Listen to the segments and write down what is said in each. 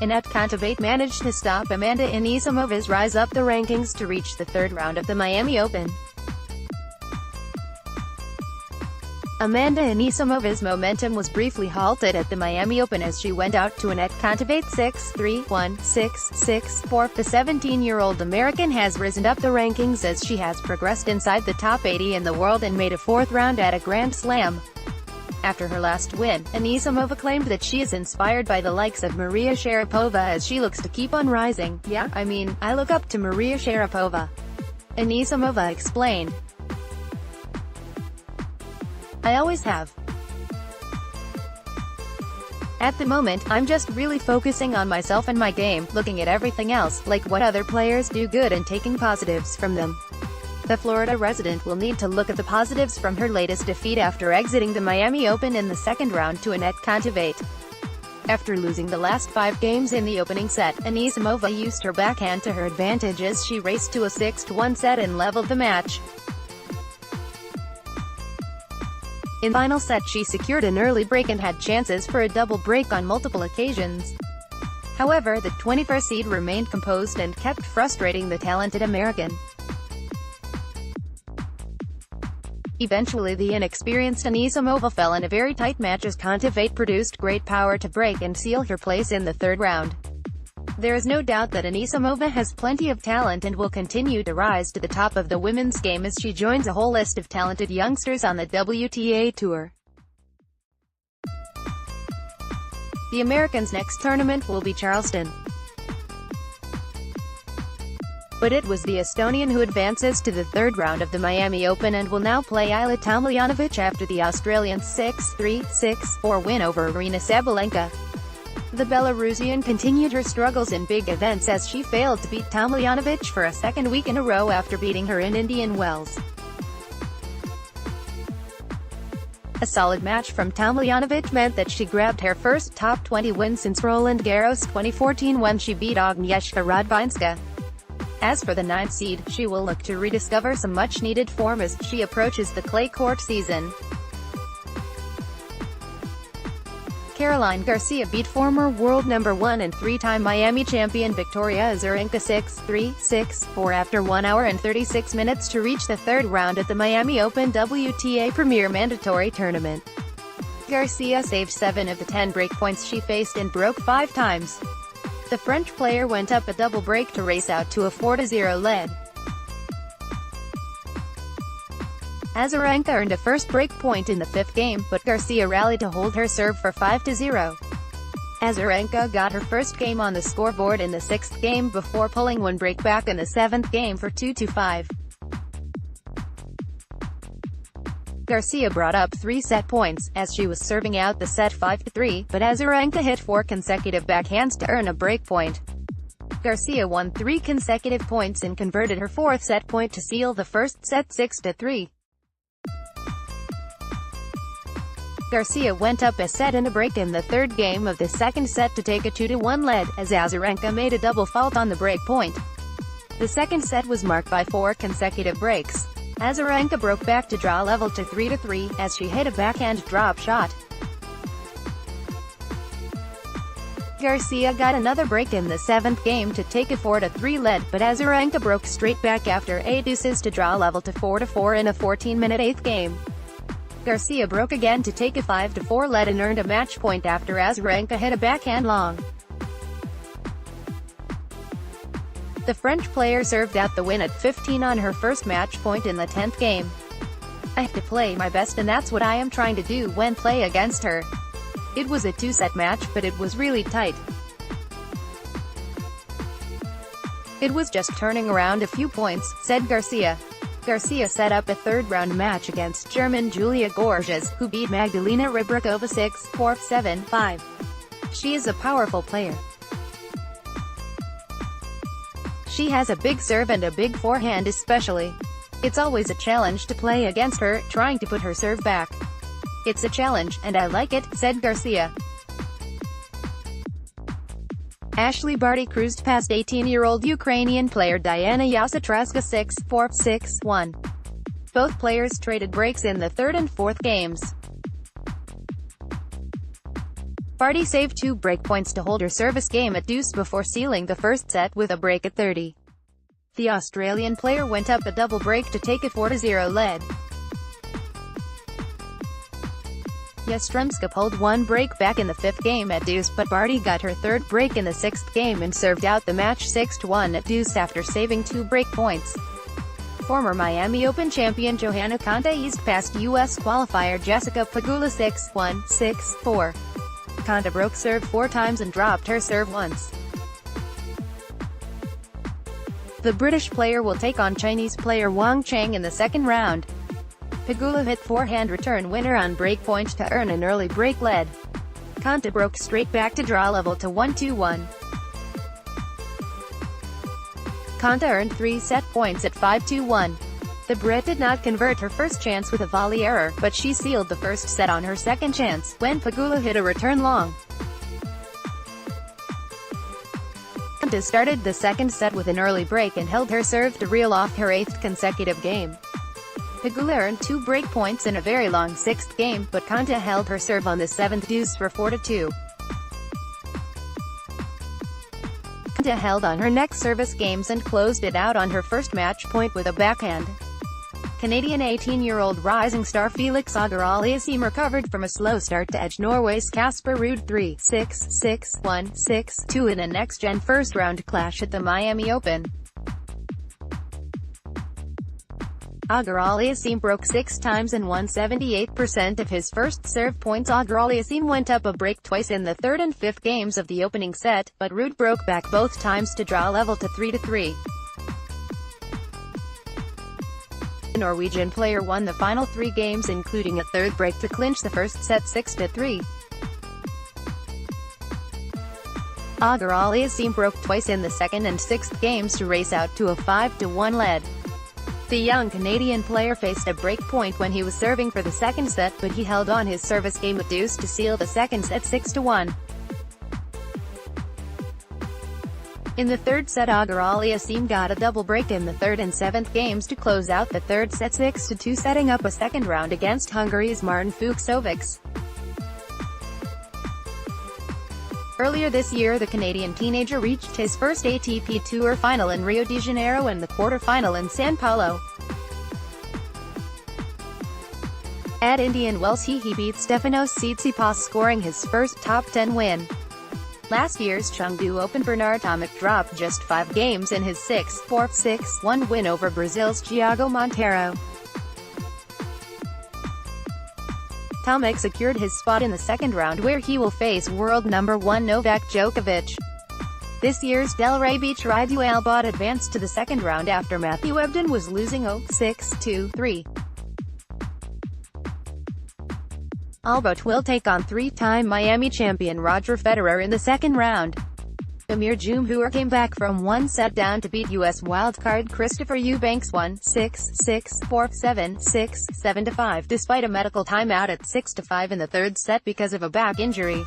Anett Kontaveit managed to stop Amanda Anisimova's rise up the rankings to reach the third round of the Miami Open. Amanda Anisimova's momentum was briefly halted at the Miami Open as she went out to Anett Kontaveit 6-3, 1-6, 6-4. The 17-year-old American has risen up the rankings as she has progressed inside the top 80 in the world and made a fourth round at a Grand Slam. After her last win, Anisimova claimed that she is inspired by the likes of Maria Sharapova as she looks to keep on rising. "Yeah, I mean, I look up to Maria Sharapova," Anisimova explained. "I always have. At the moment, I'm just really focusing on myself and my game, looking at everything else, like what other players do good and taking positives from them." The Florida resident will need to look at the positives from her latest defeat after exiting the Miami Open in the second round to Anett Kontaveit. After losing the last 5 games in the opening set, Anisimova used her backhand to her advantage as she raced to a 6-1 set and leveled the match. In the final set she secured an early break and had chances for a double break on multiple occasions. However, the 21st seed remained composed and kept frustrating the talented American. Eventually the inexperienced Anisimova fell in a very tight match as Kontaveit produced great power to break and seal her place in the third round. There is no doubt that Anisimova has plenty of talent and will continue to rise to the top of the women's game as she joins a whole list of talented youngsters on the WTA Tour. The Americans' next tournament will be Charleston. But it was the Estonian who advances to the third round of the Miami Open and will now play Ajla Tomljanovic after the Australian's 6-3, 6-4 win over Aryna Sabalenka. The Belarusian continued her struggles in big events as she failed to beat Tomljanovic for a second week in a row after beating her in Indian Wells. A solid match from Tomljanovic meant that she grabbed her first top 20 win since Roland Garros 2014 when she beat Agnieszka Radwańska. As for the 9th seed, she will look to rediscover some much-needed form as she approaches the clay court season. Caroline Garcia beat former world number 1 and 3-time Miami champion Victoria Azarenka 6-3, 6-4 after 1 hour and 36 minutes to reach the third round at the Miami Open WTA Premier Mandatory Tournament. Garcia saved 7 of the 10 breakpoints she faced and broke 5 times. The French player went up a double break to race out to a 4-0 lead. Azarenka earned a first break point in the 5th game, but Garcia rallied to hold her serve for 5-0. Azarenka got her first game on the scoreboard in the 6th game before pulling one break back in the 7th game for 2-5. Garcia brought up 3 set points, as she was serving out the set 5-3, but Azarenka hit 4 consecutive backhands to earn a break point. Garcia won 3 consecutive points and converted her 4th set point to seal the first set 6-3. Garcia went up a set and a break in the 3rd game of the 2nd set to take a 2-1 lead, as Azarenka made a double fault on the break point. The 2nd set was marked by 4 consecutive breaks. Azarenka broke back to draw level to 3-3, as she hit a backhand drop shot. Garcia got another break in the 7th game to take a 4-3 lead, but Azarenka broke straight back after 8 deuces to draw level to 4-4 in a 14-minute 8th game. Garcia broke again to take a 5-4 lead and earned a match point after Azarenka hit a backhand long. The French player served out the win at 15 on her first match point in the 10th game. "I have to play my best and that's what I am trying to do when play against her. It was a 2-set match, but it was really tight. It was just turning around a few points," said Garcia. Garcia set up a third-round match against German Julia Gorges, who beat Magdalena Rybakova 6-4, 7-5. She is a powerful player. She has a big serve and a big forehand especially. It's always a challenge to play against her, trying to put her serve back. It's a challenge, and I like it," said Garcia. Ashley Barty cruised past 18-year-old Ukrainian player Diana Yasatraska 6-4, 6-1. Both players traded breaks in the 3rd and 4th games. Barty saved 2 break points to hold her service game at deuce before sealing the first set with a break at 30. The Australian player went up a double break to take a 4-0 lead. Yastremska pulled 1 break back in the 5th game at deuce, but Barty got her 3rd break in the 6th game and served out the match 6-1 at deuce after saving 2 break points. Former Miami Open champion Johanna Konta eased past U.S. qualifier Jessica Pegula 6-1, 6-4. Konta broke serve 4 times and dropped her serve once. The British player will take on Chinese player Wang Cheng in the second round. Pegula hit forehand return winner on breakpoint to earn an early break lead. Konta broke straight back to draw level to 1-1. Konta earned 3 set points at 5-1. The Brit did not convert her first chance with a volley error, but she sealed the first set on her second chance, when Pegula hit a return long. Konta started the second set with an early break and held her serve to reel off her 8th consecutive game. Pegula earned 2 break points in a very long 6th game, but Konta held her serve on the 7th deuce for 4-2. Konta held on her next service games and closed it out on her first match point with a backhand. Canadian 18-year-old rising star Felix Auger-Aliassime recovered from a slow start to edge Norway's Casper Ruud 3-6, 6-1, 6-2 in a next-gen first-round clash at the Miami Open. Auger-Aliassime broke 6 times and won 78% of his first serve points. Auger-Aliassime went up a break twice in the 3rd and 5th games of the opening set, but Ruud broke back both times to draw level to 3-3. The Norwegian player won the final 3 games including a 3rd break to clinch the first set 6-3. Auger-Aliassime broke twice in the 2nd and 6th games to race out to a 5-1 lead. The young Canadian player faced a break point when he was serving for the 2nd set, but he held on his service game at deuce to seal the 2nd set 6-1. In the 3rd set, Auger-Aliassime got a double break in the 3rd and 7th games to close out the 3rd set 6-2, setting up a second round against Hungary's Martin Fuchsovics. Earlier this year, the Canadian teenager reached his first ATP Tour final in Rio de Janeiro and the quarter-final in São Paulo. At Indian Wells, he beat Stefanos Tsitsipas, scoring his first top 10 win. Last year's Chengdu Open, Bernard Tomic dropped just 5 games in his 6-4, 6-1 win over Brazil's Thiago Monteiro. Tomic secured his spot in the second round, where he will face world number 1 Novak Djokovic. This year's Delray Beach Rafael Nadal advanced to the second round after Matthew Ebden was losing 0-6, 2-3. Albot will take on 3-time Miami champion Roger Federer in the second round. Amir Jumhur came back from 1 set down to beat U.S. wildcard Christopher Eubanks 1-6, 6-4, 7-6, 7-5, despite a medical timeout at 6-5 in the 3rd set because of a back injury.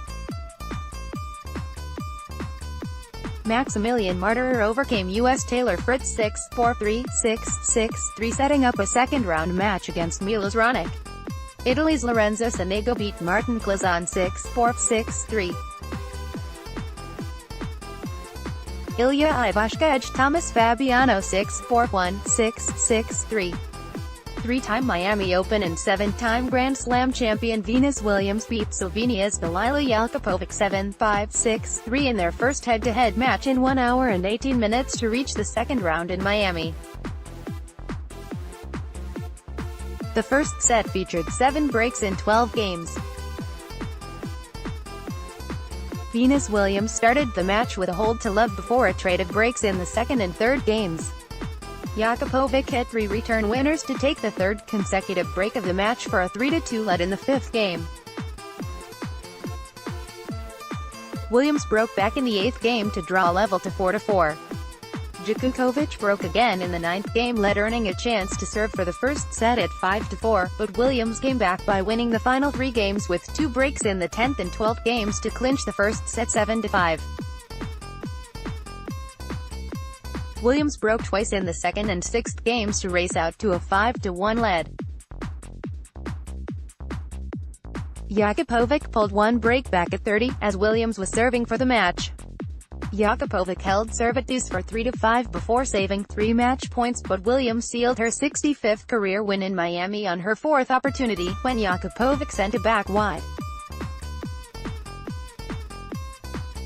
Maximilian Martyrer overcame U.S. Taylor Fritz 6-4, 3-6, 6-3, setting up a second-round match against Milos Raonic. Italy's Lorenzo Sonego beat Martin Klizan 6-4, 6-3. Ilya Ivashka edged Thomas Fabiano 6-4, 1-6, 6-3. 3-time Miami Open and 7-time Grand Slam champion Venus Williams beat Slovenia's Dalila Jakupovic 7-5, 6-3 in their first head-to-head match in 1 hour and 18 minutes to reach the second round in Miami. The first set featured 7 breaks in 12 games. Venus Williams started the match with a hold to love before a trade of breaks in the 2nd and 3rd games. Jakupovic hit 3 return winners to take the 3rd consecutive break of the match for a 3-2 lead in the 5th game. Williams broke back in the 8th game to draw level to 4-4. Jakupovic broke again in the 9th game, led earning a chance to serve for the first set at 5-4, but Williams came back by winning the final 3 games with 2 breaks in the 10th and 12th games to clinch the first set 7-5. Williams broke twice in the 2nd and 6th games to race out to a 5-1 lead. Jakupovic pulled one break back at 30, as Williams was serving for the match. Jakupovic held serve at deuce for 3-5 before saving 3 match points, but Williams sealed her 65th career win in Miami on her 4th opportunity, when Jakupovic sent it back wide.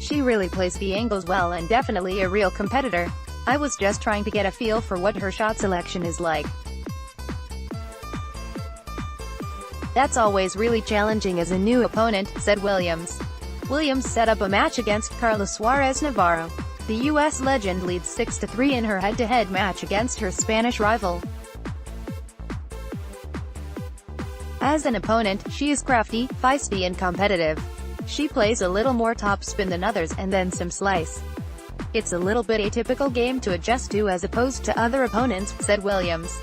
She really plays the angles well and definitely a real competitor. I was just trying to get a feel for what her shot selection is like. That's always really challenging as a new opponent, said Williams. Williams set up a match against Carla Suarez Navarro. The U.S. legend leads 6-3 in her head-to-head match against her Spanish rival. As an opponent, she is crafty, feisty and competitive. She plays a little more topspin than others, and then some slice. It's a little bit atypical game to adjust to as opposed to other opponents, said Williams.